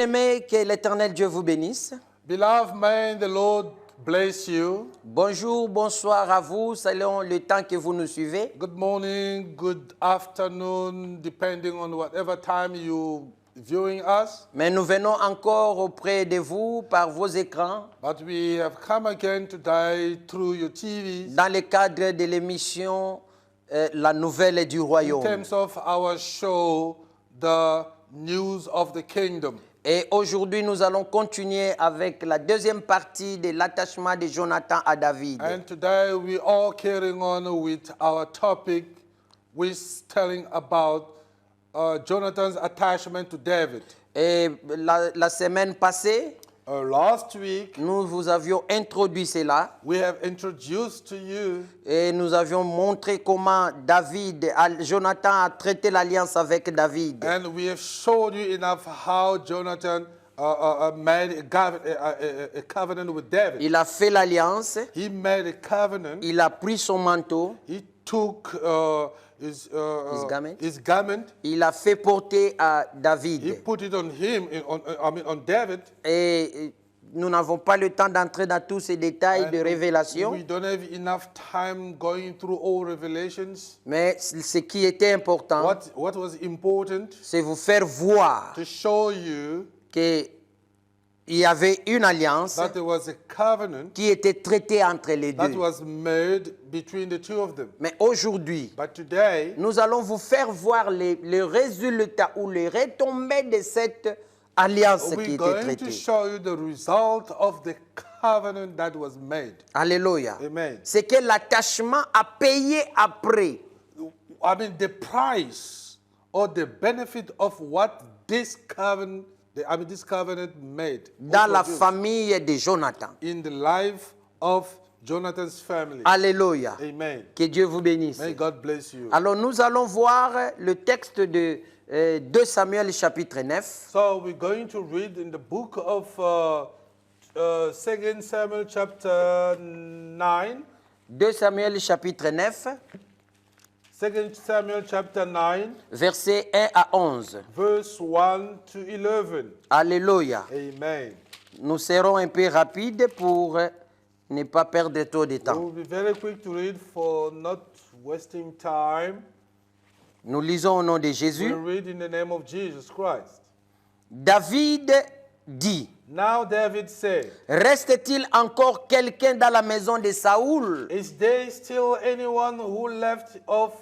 Bien-aimés, que l'Éternel Dieu vous bénisse. Beloved, may the Lord bless you. Bonjour, bonsoir à vous, selon le temps que vous nous suivez. Good morning, good afternoon, depending on whatever time you viewing us. Mais nous venons encore auprès de vous par vos écrans But we have come again today through your TVs dans le cadre de l'émission La Nouvelle du in Royaume. terms of our show, The News of the Kingdom. Et aujourd'hui, nous allons continuer avec la deuxième partie de l'attachement de Jonathan à David. And today we are carrying on with our topic, which is telling about Jonathan's attachment to David. Et la semaine passée, Last week, nous vous avions introduit cela we have introduced to you et nous avions montré comment Jonathan a traité l'alliance avec David. and we have showed you enough how Jonathan made a covenant with David. Il a fait l'alliance, He made a covenant. il a pris son manteau, He took his garment. his garment. il a fait porter à He David. put it on him, on David. Et nous n'avons pas le temps d'entrer dans tous ces détails de And révélation, we don't have enough time going through all revelations. mais ce qui était important, What was important c'est vous faire voir to show you qu'il y avait une alliance that there was a covenant qui était traitée entre les that deux. was made between the two of them. Mais aujourd'hui, But today, nous allons vous faire voir les résultats ou les retombées de cette alliance qui we're était going to traitée. show you the result of the covenant that was made. Alléluia. Amen. C'est que l'attachement a payé après. I mean, the price or the benefit of what this covenant, this covenant made Dans la produced famille de Jonathan. in the life of Jonathan's family. Alléluia. Amen. Que Dieu vous bénisse. May God bless you. Alors nous allons voir le texte de 2 Samuel chapitre 9. So we're going to read in the book of 2 Samuel chapter 9. 2 Samuel chapitre 9, 2 Samuel chapter 9, versets 1 à 11. verse 1 to 11. Alléluia. Amen. Nous serons un peu rapides pour ne pas perdre trop de temps. We'll be very quick to read for not wasting time. Nous lisons au nom de Jésus. We'll read in the name of Jesus Christ. David dit, Now David said, reste-t-il encore quelqu'un dans la maison de Saoul is there still anyone who left of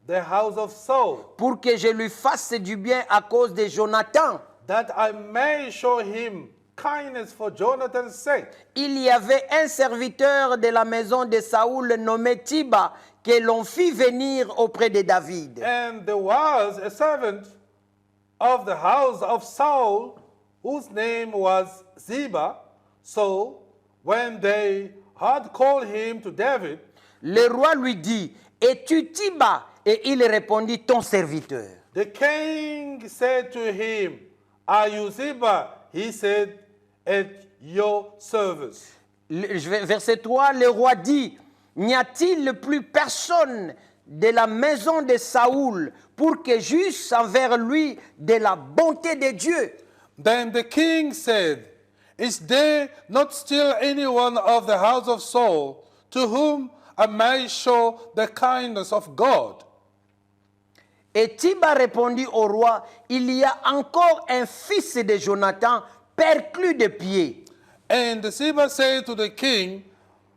the house of Saul, pour que je lui fasse du bien à cause de Jonathan? that I may show him kindness for Jonathan's sake? Il y avait un serviteur de la maison de Saoul nommé Tiba que l'on fit venir auprès de David. And there was a servant of the house of Saul whose name was Ziba. So when they had called him to David, Le roi lui dit, es-tu Tiba? Et il répondit, ton serviteur. the king said to him, are you Ziba? He said, at your service. Verset 3, le roi dit, n'y a-t-il plus personne de la maison de Saoul pour que j'eusse envers lui de la bonté de Dieu? Then the king said, is there not still anyone of the house of Saul to whom I may show the kindness of God? Et Tiba répondit au roi, il y a encore un fils de Jonathan perclus de pieds. And Ziba said to the king,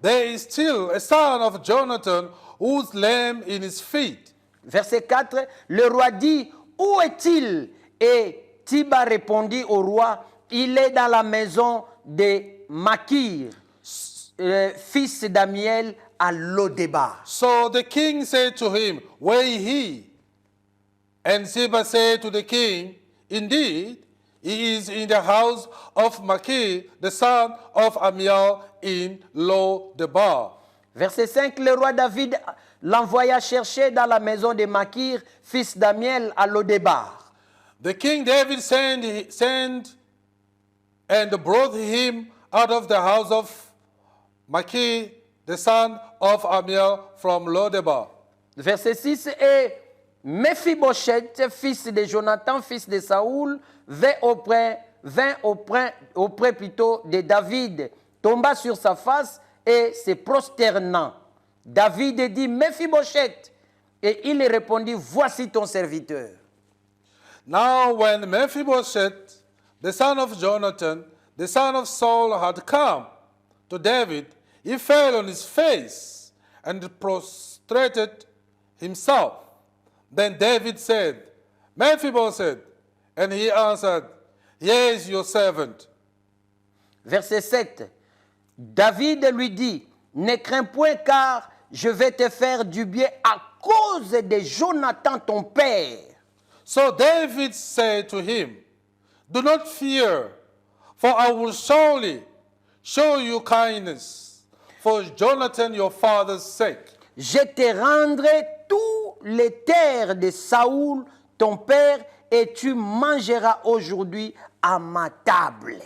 there is still a son of Jonathan who's lame in his feet. Verset 4, le roi dit, où est-il? Et Tiba répondit au roi, il est dans la maison de Makir, fils d'Amiel, à Lodébar. So the king said to him, where is he? And Ziba said to the king, indeed, he is in the house of Makir, the son of Amiel in Lo-debar. Verset 5, le roi David l'envoya chercher dans la maison de Makir, fils d'Amiel, à Lodébar. The king David sent and brought him out of the house of Makir, the son of Amiel from Lo-debar. Verset 6, et Méphibosheth, fils de Jonathan, fils de Saoul, vint auprès plutôt de David, tomba sur sa face et se prosternant. David dit, Mephibosheth. Et il répondit, voici ton serviteur. Now when Mephibosheth, the son of Jonathan, the son of Saul, had come to David, he fell on his face and prostrated himself. Then David said, Mephibosheth, and he answered, here is your servant. Verset 7. David lui dit, ne crains point car je vais te faire du bien à cause de Jonathan ton père. So David said to him, do not fear, for I will surely show you kindness for Jonathan your father's sake. Je te rendrai tous les terres de Saoul ton père et tu mangeras aujourd'hui à ma table.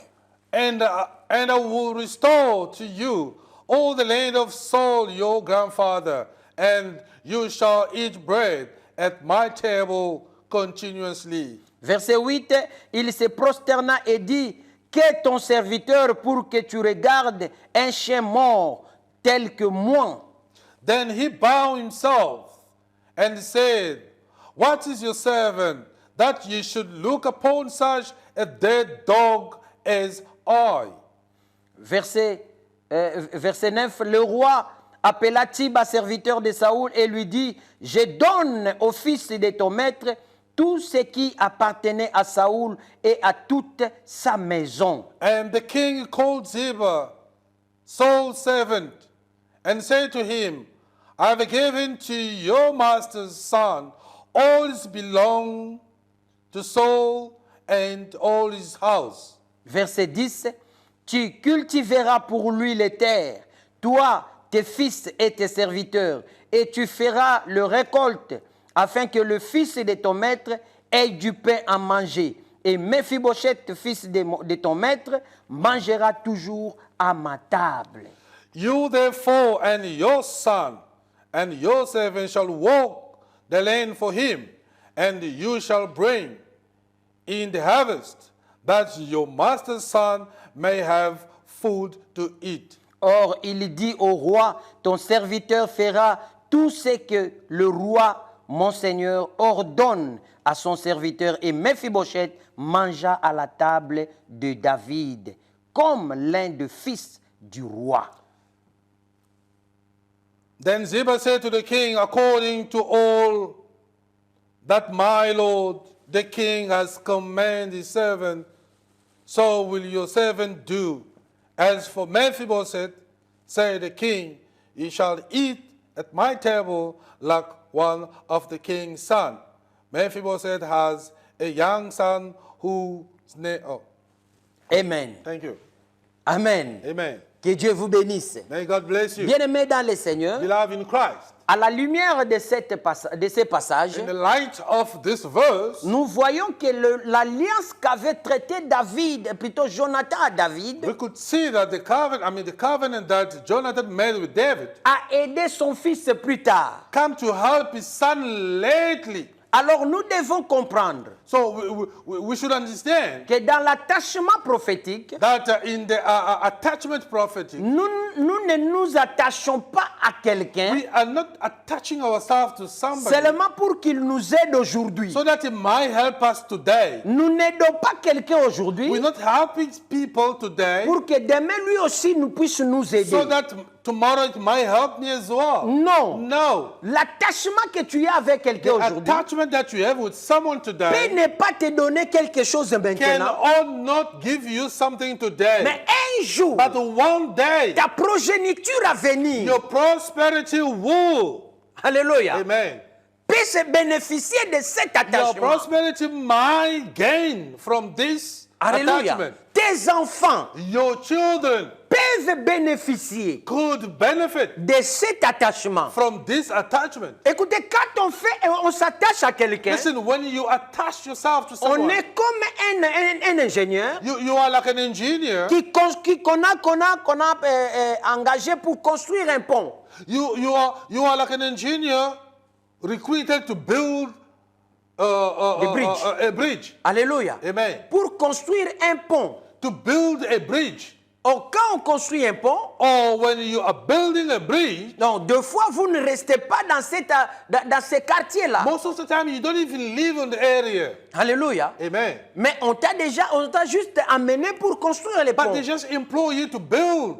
And I will restore to you all the land of Saul your grandfather, and you shall eat bread at my table continuously. Verset 8, il se prosterna et dit, qu'est ton serviteur pour que tu regardes un chien mort tel que moi? Then he bowed himself and said, what is your servant, that ye should look upon such a dead dog as I? Verset 9, le roi appela Tiba, serviteur de Saoul, et lui dit, je donne au fils de ton maître tout ce qui appartenait à Saoul et à toute sa maison. And the king called Ziba, Saul's servant, and said to him, I have given to your master's son all his belong to Saul and all his house. Verset 10, tu cultiveras pour lui les terres, toi, tes fils et tes serviteurs, et tu feras le récolte, afin que le fils de ton maître ait du pain à manger. Et Mephibosheth, fils de ton maître, mangera toujours à ma table. You therefore and your son and your servant shall walk the land for him, and you shall bring in the harvest, that your master's son may have food to eat. Or, il dit au roi, ton serviteur fera tout ce que le roi, mon seigneur, ordonne à son serviteur. Et Mephibosheth mangea à la table de David, comme l'un des fils du roi. Then Ziba said to the king, according to all that my lord the king has commanded his servant, so will your servant do. As for Mephibosheth, said the king, he shall eat at my table like one of the king's son. Mephibosheth has a young son whose name... Oh, Amen. thank you. Amen. Amen. Que Dieu vous bénisse. May God bless you. Bien-aimés dans le Seigneur, Beloved in Christ. à la lumière de ces passages, In the light of this verse, nous voyons que l'alliance qu'avait traitée David, plutôt Jonathan à David, we could see that the covenant that Jonathan made with David a aidé son fils plus tard. come to help his son lately. Alors nous devons comprendre So we should understand que dans l'attachement prophétique, that in the attachment prophetic, nous ne nous attachons pas à quelqu'un we are not attaching ourselves to somebody seulement pour qu'il nous aide aujourd'hui. so that it might help us today. Nous n'aidons pas quelqu'un aujourd'hui We're not helping people today pour que demain lui aussi nous puisse nous aider. so that tomorrow it might help me as well. Non. No. L'attachement que tu as avec quelqu'un The aujourd'hui attachment that you have with someone peut today ne pas te donner quelque chose can maintenant, all not give you something today. mais un jour, But one day, ta progéniture à venir, your prosperity will, alléluia, amen, peut se bénéficier de cet your attachement. prosperity might gain from this Alléluia. attachment. Tes enfants Your children peuvent bénéficier could benefit de cet attachement. from this attachment. Écoutez, quand on s'attache à quelqu'un, Listen, when you attach yourself to on someone, est comme un ingénieur you are like an engineer. qu'on a engagé pour construire un pont. You are like an engineer recruited to build a bridge. Alléluia. Amen. Pour construire un pont. To build a bridge. Or, quand on construit un pont, Or when you are building a bridge, donc deux fois, vous ne restez pas dans ces quartiers-là. most of the time you don't even live in the area. Alléluia. Amen. Mais on t'a juste amené pour construire les But ponts. they just employ you to build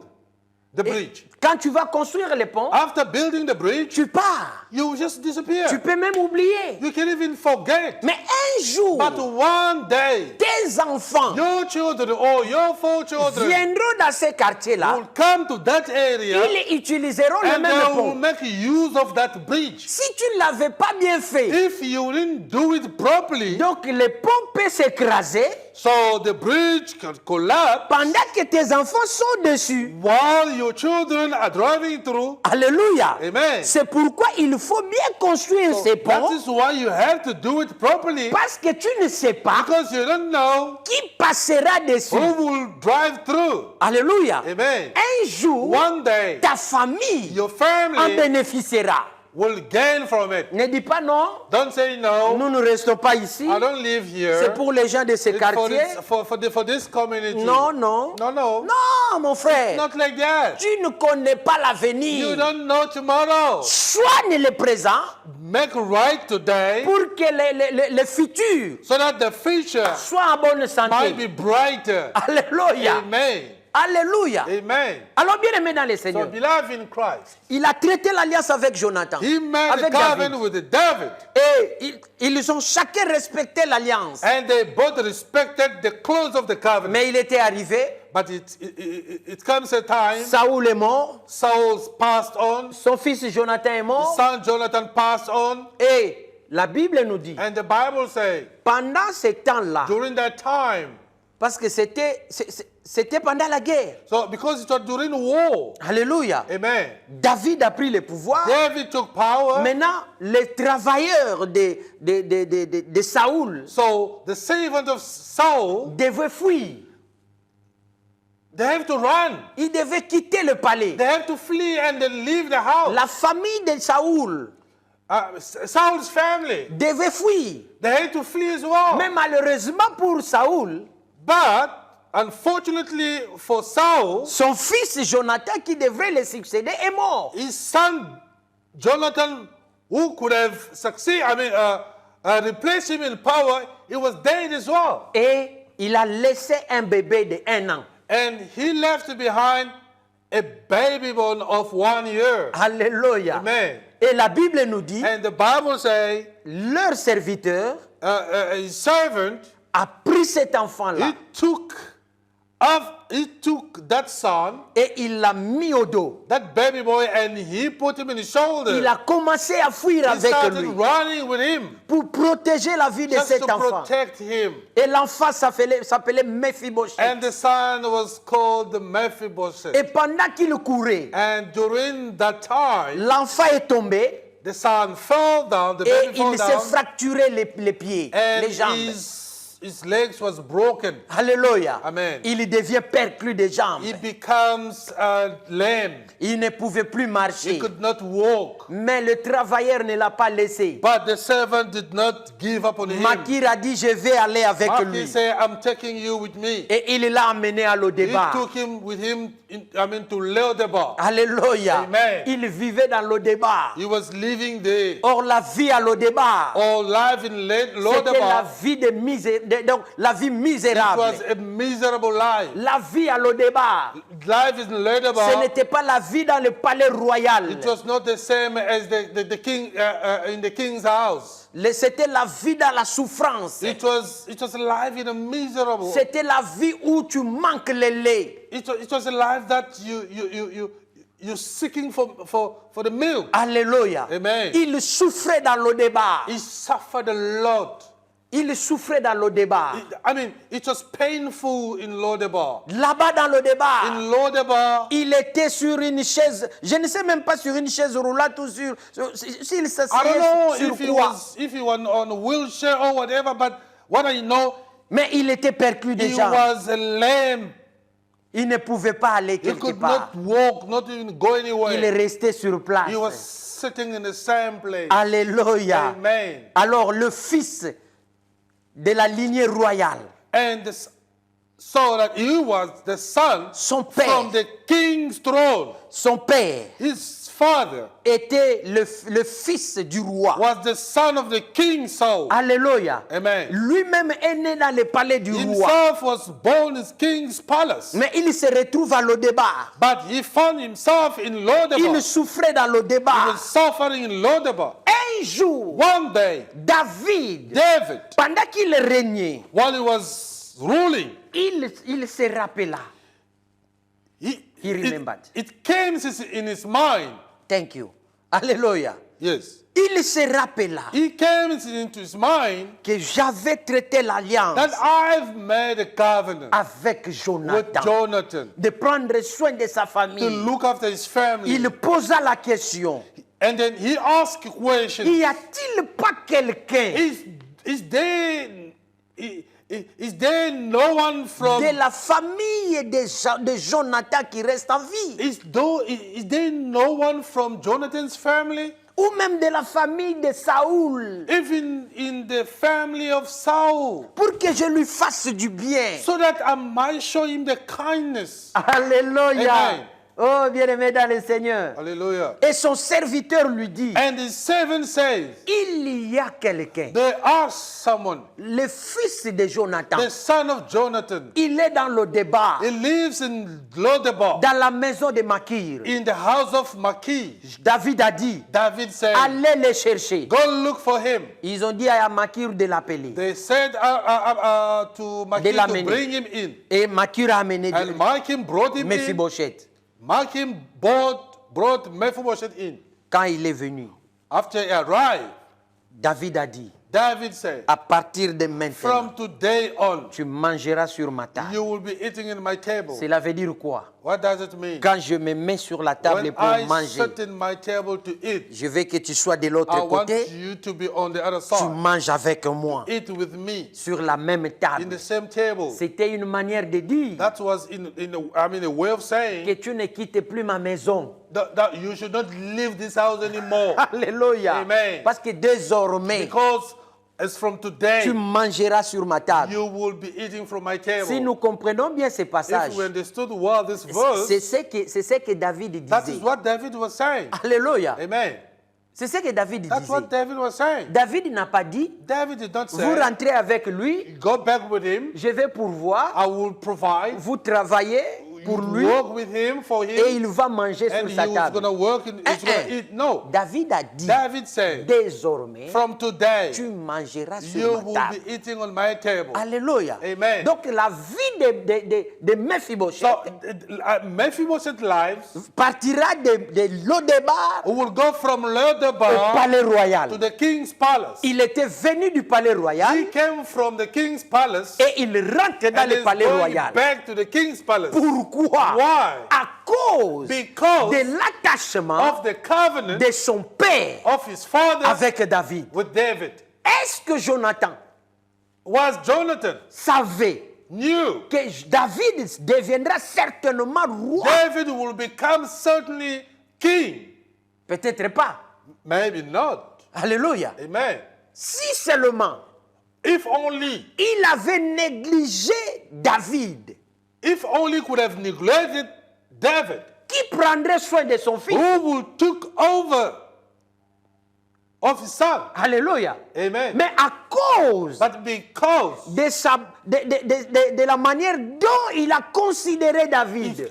the bridge. Quand tu vas construire les ponts, After building the bridge, tu pars. you just disappear. Tu peux même oublier. You can even forget. Mais un jour, But one day, tes enfants your children or your 4 children viendront dans ces quartiers-là. will come to that area Ils utiliseront le and même they will pont. make use of that bridge. Si tu ne l'avais pas bien fait, If you didn't do it properly, donc le pont peut s'écraser so the bridge can collapse pendant que tes enfants sont dessus. while your children are driving through. Alléluia. Amen. C'est pourquoi il faut bien construire ces That ponts is why you have to do it properly, parce que tu ne sais pas because you don't know qui passera dessus. who will drive through. Alléluia. Amen. Un jour, One day, ta famille your en family bénéficiera. will gain from it. Ne dis pas non, Don't say no. nous ne restons pas ici. I don't live here. C'est pour les gens de ces It's for quartiers. for this community. Non, non. No, no. Non, mon frère. Not like that. Tu ne connais pas You l'avenir. don't know tomorrow. Soigne le présent Make right today pour que le futur so that the future soit en bonne might santé. be brighter. Alléluia. Amen. Alléluia. Amen. Alors, bien aimé dans le So, Seigneur, beloved in Christ, il a traité l'alliance avec Jonathan, he made a avec covenant David. with David, Et ils ont chacun respecté l'alliance. and they both respected the clause of the covenant. Mais il était arrivé, But it comes a time, Saoul est mort, Saul passed on, son fils Jonathan est his mort, son Jonathan passed on, et la Bible nous dit, and the Bible says, pendant ce temps-là, during that time, parce que c'était pendant la guerre, so because it was during war, alléluia, amen, David a pris le pouvoir. David took power. Maintenant, les travailleurs de Saoul So the servant of Saul, devaient fuir. they have to run. Ils devaient quitter le palais. They have to flee and then leave the house. La famille de Saoul Saul's family, devait fuir. they had to flee as well. Mais malheureusement pour Saoul, But unfortunately for Saul, son fils Jonathan, qui devrait le succéder, est mort. his son Jonathan, who could have replaced him in power, he was dead as well. Et il a laissé un bébé de 1 an. And he left behind a baby born of 1 year. Alléluia. Amen. Et la Bible nous dit, And the Bible says, leur serviteur his servant, a pris cet enfant-là he took that son, et il l'a mis au dos. that baby boy, and he put him in his shoulder. Il a commencé à fuir He avec started lui running with him pour protéger la vie de just cet to enfant. protect him. Et l'enfant s'appelait Mephibosheth. And the son was called the Mephibosheth. Et pendant qu'il courait, And during that time, l'enfant est tombé the son fell down, the et baby fell il s'est down, fracturé les pieds, and les jambes. his legs was broken. Alléluia. Amen. Il devient perclus des jambes. He becomes lame. Il ne pouvait plus He marcher. could not walk. Mais le travailleur ne l'a pas laissé. But the servant did not give up on him. Makir a dit, je vais aller avec He lui. said, I'm taking you with me. Et il l'a amené à He Lodébar. took him with him to Lodebar. Alléluia. Amen. Il vivait dans Lodébar. He was living there. Or, la vie à Lodébar, All life in c'était la Lodebar, vie donc la vie it misérable. was a miserable life. La vie à Lodébar, Life in ce Lodebar, n'était pas la vie dans le palais royal. it was not the same as the king in the king's house. C'était la vie dans la souffrance. It was a life in a miserable. C'était la vie où tu manques le lait. It was a life that you're seeking for the milk. Alléluia. Amen. Il souffrait dans Lodébar. He suffered a lot. Il souffrait dans Lodébar. It was painful in Lodebar. Là-bas dans Lodébar, In Lodebar, il était sur une chaise. Je ne sais même pas sur une chaise roulante ou s'il I don't s'asseyait know sur if quoi. he was on a wheelchair or whatever, but what I know, Mais il était perclus he déjà. was lame. Il ne pouvait pas aller He quelque could part. not walk, not even go Il est anywhere. resté sur place. He was sitting in the same place. Alléluia. Amen. Alors le fils de la lignée royale, And so that he was the son Son père. from the king's throne. son père, His father était le fils du roi. was the son of the king Saul. Alléluia. Amen. Lui-même est né dans le palais du roi. Himself was born in king's palace. Mais il se retrouve à Lodebar. But he found himself in Il Lodebar. souffrait dans He Lodebar. was suffering in Lodebar. Un jour, One day, David, David, pendant qu'il régnait, while he was ruling, il se rappela. He remembered. it came in his mind. Thank you. Alléluia. Yes. Il se rappela He came into his mind que j'avais traité l'alliance that I've made a covenant avec with Jonathan Jonathan de prendre soin de sa to famille. look after his family. Il posa la question. And then he asked a question. Y a-t-il pas quelqu'un Is there no one from de la famille de Jonathan qui reste en vie? is there no one from Jonathan's family? Ou même de la famille de Saoul? Even in the family of Saul, Pour que je lui fasse du bien. so that I might show him the kindness. Alléluia. Amen. Oh, bien-aimé dans le Seigneur. Hallelujah. Et son serviteur lui dit, And his servant says, il y a quelqu'un, there are someone, le fils de Jonathan. the son of Jonathan. Il est dans le débat, He lives in Lodebar, dans la maison de Makir. in the house of Maki. David a dit, David said, allez le chercher. go look for him. Ils ont dit à Makir de l'appeler. They said to Maki to l'amener. bring him in. Et Makir a amené And Maki brought him in. Mephibosheth. Maki brought Mephibosheth in. Quand il est venu, After he arrived, David a dit, David said, à partir de maintenant, from today on, tu mangeras sur ma table. you will be eating in my table. Cela veut dire quoi? What does it mean? Quand je me mets sur la table When pour I manger, sit in my table to eat, je veux que tu sois de l'autre I want côté. you to be on the other Tu side. manges avec moi Eat with me sur la même in table. the same table. C'était une manière de dire That was a way of que saying tu ne quittes plus ma maison. that you should not leave this house anymore. Alléluia. Amen. Parce que désormais, Because as from today, tu mangeras sur ma table. you will be eating from my table. Si nous comprenons bien ce passage, If we understood well this verse, c'est ce que David that is disait. what David was saying. Alléluia. Amen. C'est ce que David That's what disait. David was saying. David n'a pas dit, David did not vous say, rentrez avec lui, go back with him, je vais pourvoir, I will provide, vous travaillez pour you lui work with him for et him, il va manger and sur he sa was table. going to work and he's going to eat. No. David a dit, David said, désormais, from today, tu mangeras you sur ma will table. be eating on my table. Alléluia. Amen. Donc la vie de Mephibosheth So Mephibosheth's lives partira de Lodebar will go from au Lodebar palais to royal. the king's palace. Il était venu du palais royal He came from the king's palace et il rentre dans and le is palais going royal. back to the king's palace. Pourquoi? Why? À cause Because de l'attachement of the covenant de son père of his father avec David. with David. Est-ce que Jonathan Was Jonathan savait knew que David deviendra certainement roi? David will become certainly king? Peut-être pas. Maybe not. Alléluia. Amen. Si seulement If only, il avait négligé David, if only could have neglected David, qui prendrait soin de son fils? who will took over of his son. Alléluia. Amen. Mais à cause But because de la manière dont il a considéré David,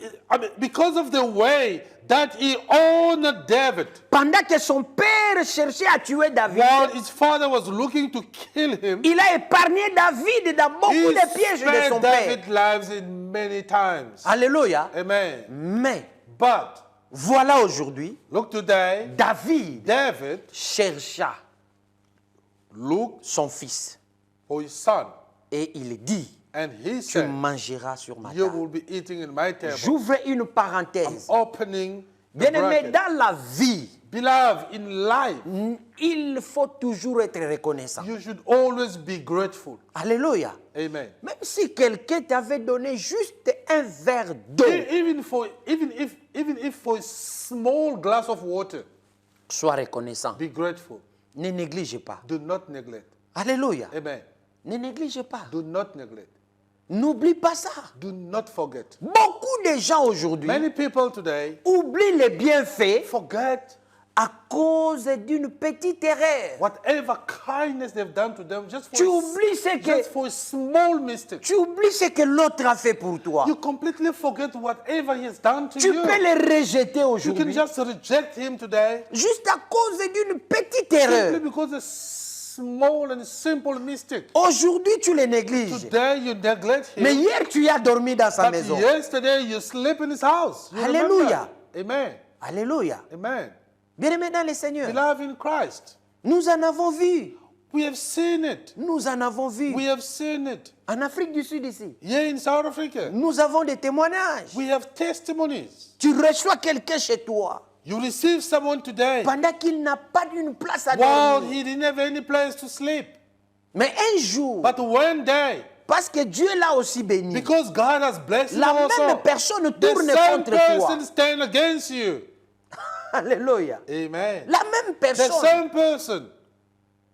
because of the way that he honored David, pendant que son père cherchait à tuer David, while his father was looking to kill him, il a épargné David dans beaucoup he de pièges de son spared père. David's lives in many times. Alléluia. Amen. Mais But voilà aujourd'hui, look today, David David chercha looked son fils for his son, et il dit, and he tu said, mangeras sur ma you table. will be eating in my table. J'ouvre une parenthèse. Opening Bien-aimé, bracket. dans la vie, Beloved, in life, il faut toujours être reconnaissant. you should always be grateful. Alléluia. Amen. Même si quelqu'un t'avait donné juste un verre d'eau, Even if for a small glass of water, sois reconnaissant. be grateful. Ne néglige pas. Do not neglect. Alléluia. Amen. Ne néglige pas. Do not neglect. N'oublie pas ça. Do not forget. Beaucoup de gens aujourd'hui Many people today oublient les bienfaits forget à cause d'une petite erreur. whatever kindness they've done to them Tu oublies just for a small mistake. tu oublies ce que l'autre a fait pour toi. You completely forget whatever he has done to Tu you. peux le rejeter You can aujourd'hui just reject him today juste à cause d'une petite simply erreur. because a small and simple mistake. Aujourd'hui, tu le négliges. Today you neglect him. Mais hier, tu as dormi dans sa But maison. yesterday you sleep in his house. You Hallelujah. remember? Amen. Alléluia. Amen. Bien-aimés dans le Seigneur, Beloved in Christ, nous en avons vu. we have seen it. Nous en avons vu. We have seen it. En Afrique du Sud ici, Here in South Africa, nous avons des témoignages. we have testimonies. Tu reçois quelqu'un chez toi You receive someone today pendant qu'il n'a pas d'une place à while dormir. he didn't have any place to sleep. Mais un jour, But one day, parce que Dieu l'a aussi béni, because God has blessed you la même also, personne the tourne same contre toi. person stand against you. Alléluia. Amen. La même The personne same person.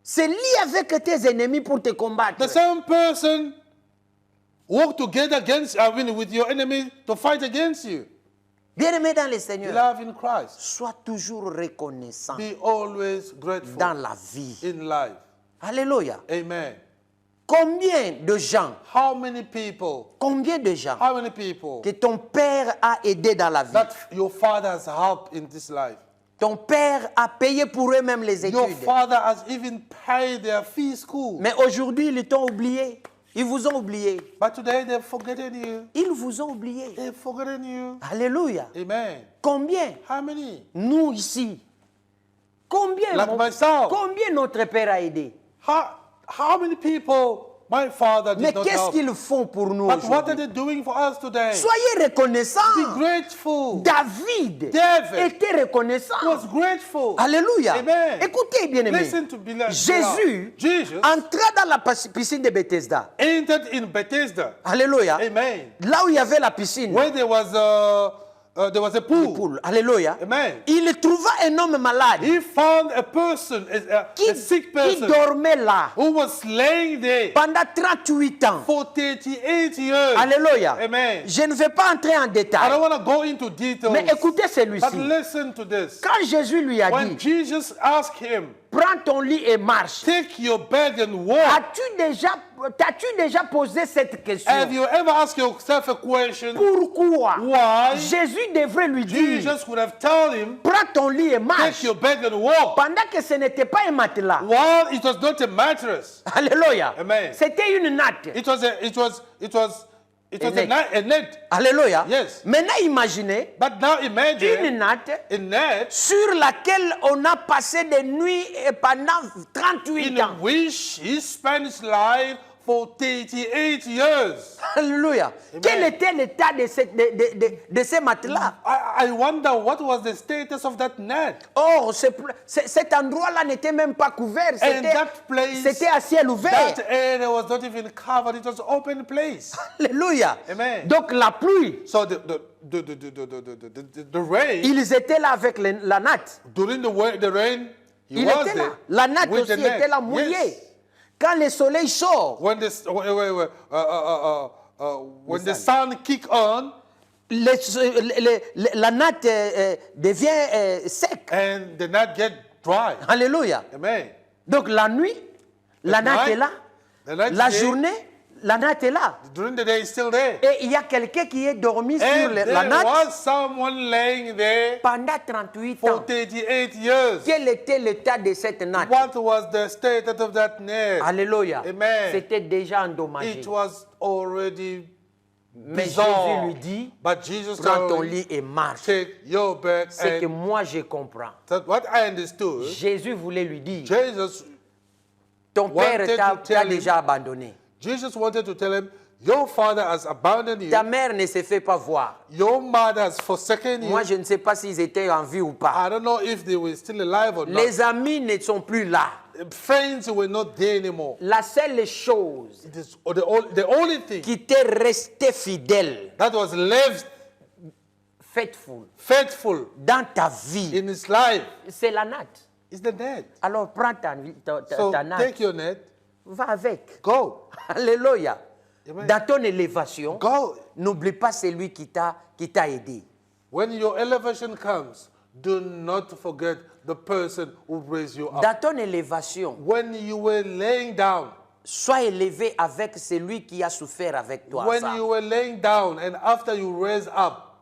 se lie avec tes ennemis pour te combattre. The same person work together with your enemy to fight against you. Bien-aimé dans le Seigneur, Beloved in Christ, sois toujours reconnaissant be always grateful dans la vie. in life. Alléluia. Amen. Combien de gens, How many people que ton père a aidé dans la vie, that your father has helped in this life? ton père a payé pour eux-mêmes les Your études. father has even paid their fee school. Mais aujourd'hui, ils t'ont oublié. Ils vous ont oublié. But today they've forgotten you. Ils vous ont oublié. They've forgotten you. Alléluia. Amen. Combien, How many? nous ici, combien, Like myself. combien notre père a aidé? How many people my father did Mais not qu'est-ce help? qu'ils font pour nous But what are aujourd'hui? they doing for us today? Soyez reconnaissants. Be grateful. David David était reconnaissant. was grateful. Alléluia. Amen. Écoutez, bien-aimés. Listen to beloved. Jésus Jesus entra dans la piscine de Bethesda. entered in Bethesda. Alléluia. Amen. Là où il y avait la piscine. Where there was a pool. Poule. Alléluia. Amen. Il trouva un homme malade He found a person, a sick qui person, dormait là who was laying there pendant 38 ans. for 38 years. Alléluia. Amen. Je ne vais pas entrer en I détail. don't want to go into details. Mais écoutez But celui-ci. listen to this. Quand Jésus lui a When dit, Jesus asked him, prends ton lit et marche, take your bed and walk, t'as-tu déjà posé cette question? have you ever asked yourself a question? Pourquoi Why Jésus devrait lui dire, Jesus would have told him, prends ton lit et take marche, your bed and walk, pendant que ce n'était pas un matelas? while it was not a mattress. Alléluia. Amen. C'était une natte. It was a net. a net. Alléluia. Yes. Maintenant, imaginez But now une imagine natte a net sur laquelle on a passé des nuits et pendant 38 in ans. which he spent his life for 38 years. Alléluia. Quel était l'état de ces matelas? I wonder what was the status of that net. Or, cet endroit-là n'était même pas couvert. And that place, C'était à ciel ouvert. that area was not even covered. It was open place. Alléluia. Amen. Donc la pluie, So the rain, ils étaient là avec la natte. during the rain, he Il was était there. là. La natte with aussi the net. était là mouillée. Yes. Quand le soleil sort, When the sun kick on la natte devient sec. and the net get dry. Alléluia. Amen. Donc la nuit, la natte night, est là. the next La day, journée, la natte est là. during the day, it's still there. Et il y a quelqu'un qui est dormi sur And la there natte was someone laying there pendant 38 for ans. 38 years. Quel était l'état de cette natte? What was the status of that net? Alléluia. Amen. C'était déjà endommagé. It was already Mais Jésus dissolved. lui dit, But Jesus prends ton told him, lit et marche. take your bed C'est que and moi je comprends. that what I understood, Jésus voulait lui dire, Jesus ton père wanted t'a to tell him- déjà abandonné. Jesus wanted to tell him, Your father has abandoned you. Ta mère ne se fait pas voir. Your mother has forsaken you. Moi, je ne sais pas s'ils étaient en vie ou pas. I don't know if they were still alive or not. Les amis ne sont plus là. Friends were not there anymore. La seule chose It is the only thing qui t'est restée fidèle, that was left faithful dans ta vie, in his life c'est la natte. is the net. Alors prends So ta natte, take your net, va avec. go. Alléluia. Amen. Dans ton élévation, Go. n'oublie pas celui qui t'a aidé. When your elevation comes, do not forget the person who raised you up. Dans ton élévation, When you were laying down, sois élevé avec celui qui a souffert avec toi. when Ça. you were laying down and after you raise up,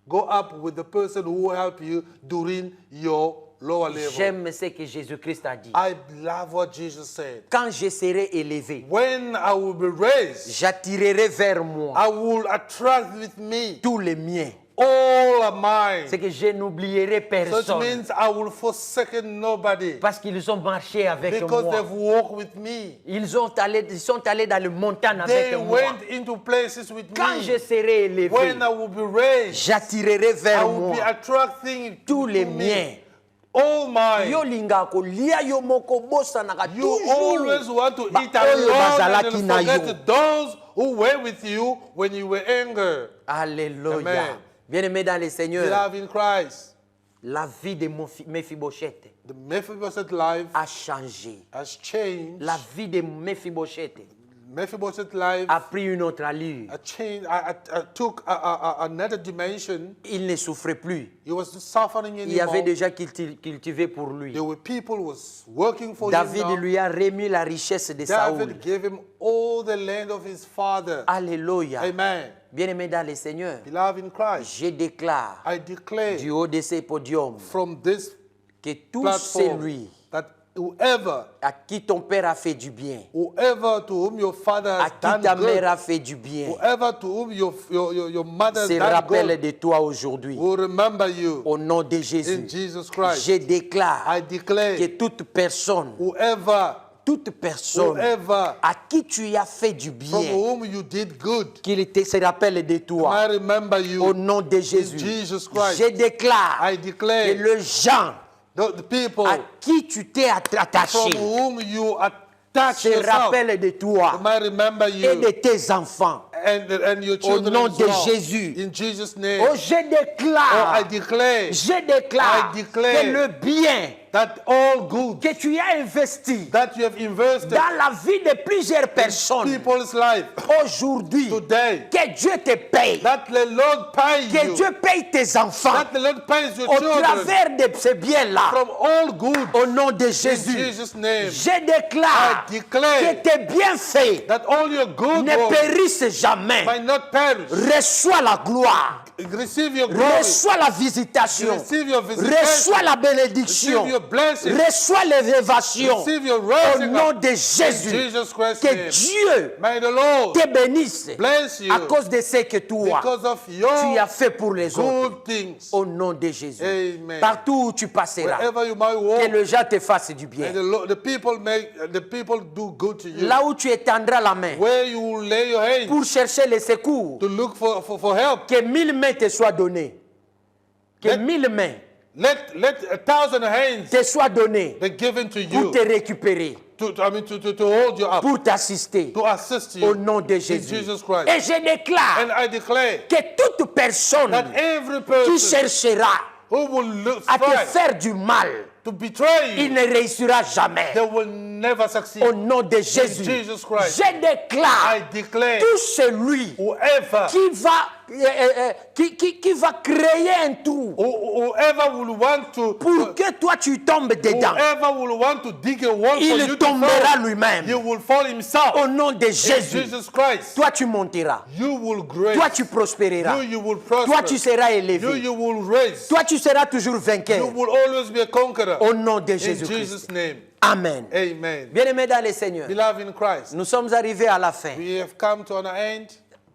go up with the person who helped you during your lower level. J'aime ce que Jésus-Christ a dit. I love what Jesus said. Quand je serai élevé, When I will be raised, j'attirerai vers moi I will attract with me tous les miens. all of mine. C'est que je n'oublierai So it personne. means I will forsake nobody Parce qu'ils ont marché avec because moi. they've walked with me. Ils sont allés dans le montagne They avec moi. went into places with Quand je me. serai élevé, When I will be raised, j'attirerai I vers will be moi attracting tous les to me miens. all mine. Yo lingaka kolia yo moko bosanaka You toujours. always want to eat Oyo alone bazalaki and na forget yo. those who were with you when you were angry. Alléluia. Amen. Bien-aimé dans le Seigneur, Beloved in Christ, la vie de Mephibosheth the Mephibosheth life a changé. has changed. La vie de Mephibosheth Mephibosheth life a pris une autre allure. took another dimension. Il ne souffrait plus. He was not suffering Il y avait anymore. des gens qui cultivaient pour lui. There were people who was working for David him now. lui a remis la richesse de Saoul. David gave him all the land of his father. Alléluia. Amen. Bien-aimé dans le Seigneur, Beloved in Christ, je déclare I declare du haut de ces podiums from this que tout platform celui that whoever à qui ton père a fait du bien, to whom your father à has qui done ta good, mère a fait du bien, whoever to whom your mother has se done rappelle good, de toi aujourd'hui. will remember you Au nom de in Jésus, Jesus Christ. je déclare I declare que toute personne whoever à qui tu as fait du from bien, whom you did good, qu'il se rappelle de toi. I remember you Au nom de Jésus, Jesus Christ. je déclare I que declare le gens the people à qui tu t'es attaché from whom you attach se yourself, rappellent de toi I remember you et de tes enfants. and your Au children nom as de well. Jésus. In Jesus' name. Oh, je déclare, I declare que le bien that all good que tu as investi that you have invested dans la vie de plusieurs personnes people's life aujourd'hui, today, que Dieu te paye, that the Lord pays que you, Dieu paye tes enfants that the Lord pays your au children travers de ces biens-là. from all good. Au nom de In Jésus, Jesus' name, je déclare I declare que tes bienfaits that all your good ne works périssent jamais. might not perish. Reçois la gloire, Receive your glory. reçois la visitation, Receive your visitation. reçois la bénédiction, Receive your blessing. reçois l'élévation. Receive your Au rising nom up. de In Jésus, Jesus Christ's que name. Dieu May the Lord te bénisse bless you à cause de ce que toi, because of tu your as fait pour les autres. good things. Au nom de Jésus. Amen. Partout où tu passeras, Wherever you might que walk, le gens te fasse du bien. and the people do good to you. Là où tu étendras la main Where you will lay your hands pour chercher les secours, to look for help. que 1000 mains te soient données. Que Let- 1000 mains Let 1,000 hands te soient données be given to pour you te récupérer, to hold you up, pour t'assister. to assist Au you. nom de In Jésus. Jesus Christ. Et je déclare And I declare que toute personne that every qui person cherchera who will à te strive faire du mal, to betray il you, ne réussira jamais. they will never succeed. Au nom de Jésus, Jesus Christ. je déclare I declare tout celui whoever qui va créer un trou whoever will want to pour que toi tu tombes dedans, whoever will want to dig a wall for il you to tombera fall, lui-même. he will fall himself. Au nom de In Jésus, Jesus Christ, toi tu monteras, you will grace. toi tu prospéreras, You will prosper. toi tu seras élevé, You will raise. toi tu seras toujours You vainqueur. will always be a conqueror. Au nom de In Jésus-Christ. Jesus' name. Amen. Amen. Bien-aimés dans le Seigneur, Beloved in Christ, nous sommes arrivés à la fin. we have come to an end.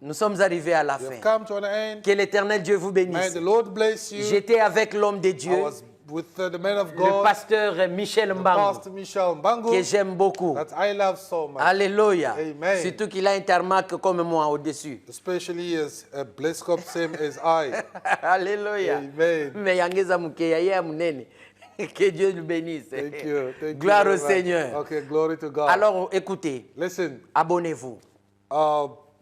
Nous sommes arrivés à la We have fin. come to an end. Que l'Éternel Dieu vous May bénisse. the Lord bless you. J'étais avec l'homme de I Dieu, was with the man of le God, pasteur Michel Mbangu, Pastor Michel Mbangu, que j'aime beaucoup. that I love so much. Alléluia. Amen. Surtout qu'il a un tarmac comme moi au-dessus. Especially as a blessed cup same as I. Alléluia. Amen. Mais yangeza mukeya ye munene. Que Dieu le bénisse. Thank you. Thank Gloire you au very much. Seigneur. Okay, glory to God. Alors écoutez, Listen, abonnez-vous.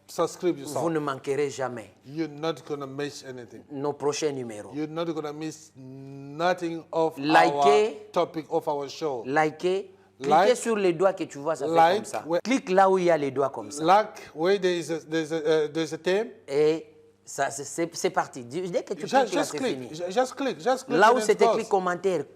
subscribe Vous yourself. ne manquerez jamais You're not going to miss anything. nos prochains numéros. You're not going to miss nothing of Likez. our topic of our show. Likez. Cliquez Like. sur les doigts que tu vois, ça fait Like. comme ça. Ouais. Clique là où il y a les doigts comme ça. Like where there's a theme. Et ça, c'est parti. Dès que tu cliques là, Just c'est click. fini. Just click. Just click. Là and où it c'est écrit goes. commentaire, plein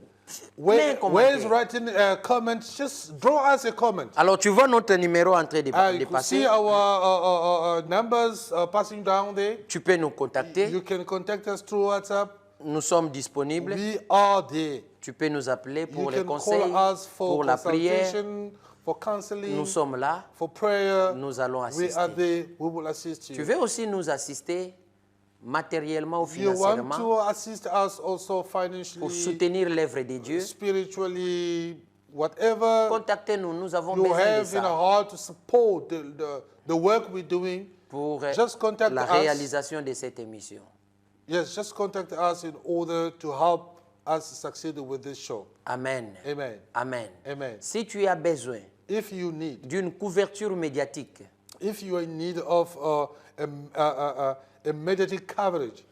Where's commentaire. writing comments? Just draw us a comment. Alors tu vois notre numéro en train de You can see passer. our numbers passing down there. Tu peux nous contacter. You can contact us through WhatsApp. Nous sommes disponibles. We are there. Tu peux nous appeler You pour les can conseils, call us for pour la prière. consultation, for counseling, Nous sommes là. for prayer. Nous allons We are assister. there. We will assist Tu you. veux aussi nous assister matériellement ou You want financièrement to assist us also pour financially, soutenir l'œuvre de Dieu. spiritually, whatever Contactez-nous, nous avons you besoin de have in ça a heart to support the work we're doing. pour Just contact la us. réalisation de cette émission. Yes, just contact us in order to help us succeed with this show. Amen. Amen. Amen. Amen. Si tu as besoin If you need, d'une couverture médiatique, if you are in need of a mediatic coverage,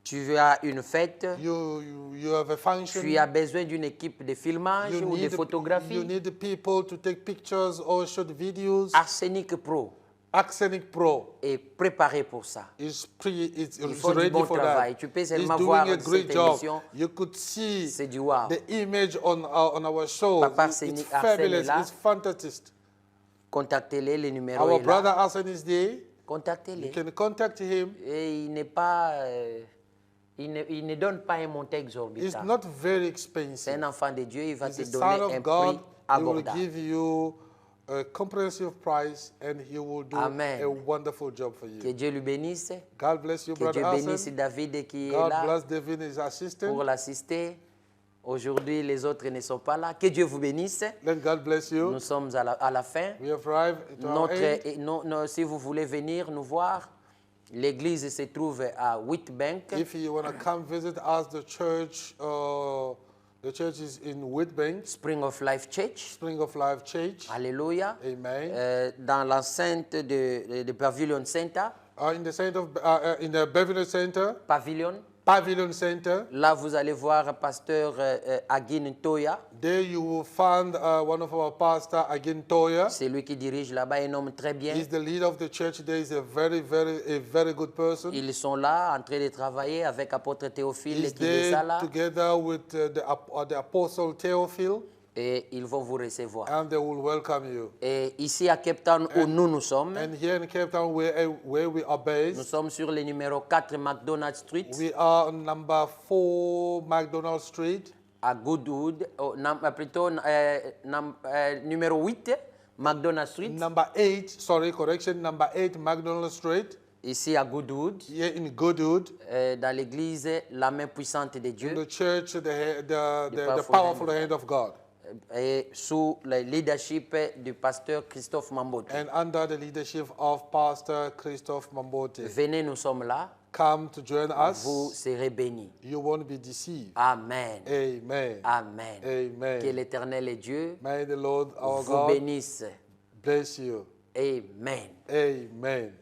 tu as une fête, you have a function, tu as besoin d'une équipe de filmage ou de you photographie, need the people to take pictures or shoot videos. Arsenic Pro Arsenic Pro est préparé pour ça. is Ils font du ready bon for travail. that. Tu peux He's seulement doing voir a great cette job. émission. You could see C'est du wow. the image on our show. Papa It's Arsène fabulous. est là. It's fantastic. Contactez-les, le numéro Our est brother là. Arsene is there. You Contactez-les. can contact him. Et il n'est pas, il ne donne pas un montant It's exorbitant. not very C'est expensive. un enfant de Dieu, il va He's te the donner son un of God. prix He will abordable. give you a comprehensive price and he will do Amen. a wonderful job for Que you. Dieu lui bénisse. God bless you, Que brother Dieu bénisse Arsene. David qui est God là bless David, his assistant. pour l'assister. Aujourd'hui, les autres ne sont pas là. Que Dieu vous bénisse. Let God bless you. Nous sommes à la fin. We have arrived at our end. Si vous voulez venir nous voir, l'église se trouve à Wheatbank. If you want to come visit us, the church is in Wheatbank, Spring of Life Church. Spring of Life Church. Alléluia. Amen. Dans l'enceinte de Pavilion Center. In the Beverly Center, Pavilion Center. Là, vous allez voir pasteur Agin Toya. There you will find one of our pastor, Agin Toya. C'est lui qui dirige là-bas, un homme très bien. He's the leader of the church. There is a very good person. Ils sont là en train de travailler avec apôtre Théophile He's qui est there là together with the apostle Theophile, et ils vont vous recevoir. and they will welcome you. Et ici à Cape Town où nous sommes, And here in Cape Town, where we are nous based, sommes sur le numéro 4 McDonald Street we are on number 4 McDonald Street. à Goodwood, plutôt numéro 8 McDonald Street, Number 8, sorry, correction, number 8 McDonald Street, ici à Goodwood, here in Goodwood, dans l'église La Main Puissante de in Dieu, the church, the powerful powerful hand of God, et sous le leadership du pasteur Christophe Mambote. and under the leadership of Pastor Christophe Mambote. Venez, nous sommes là, Come to join us. vous serez bénis. You won't be deceived. Amen. Amen. Amen. Amen. Que l'Éternel et Dieu May the Lord our vous God bénisse. bless you. Amen. Amen.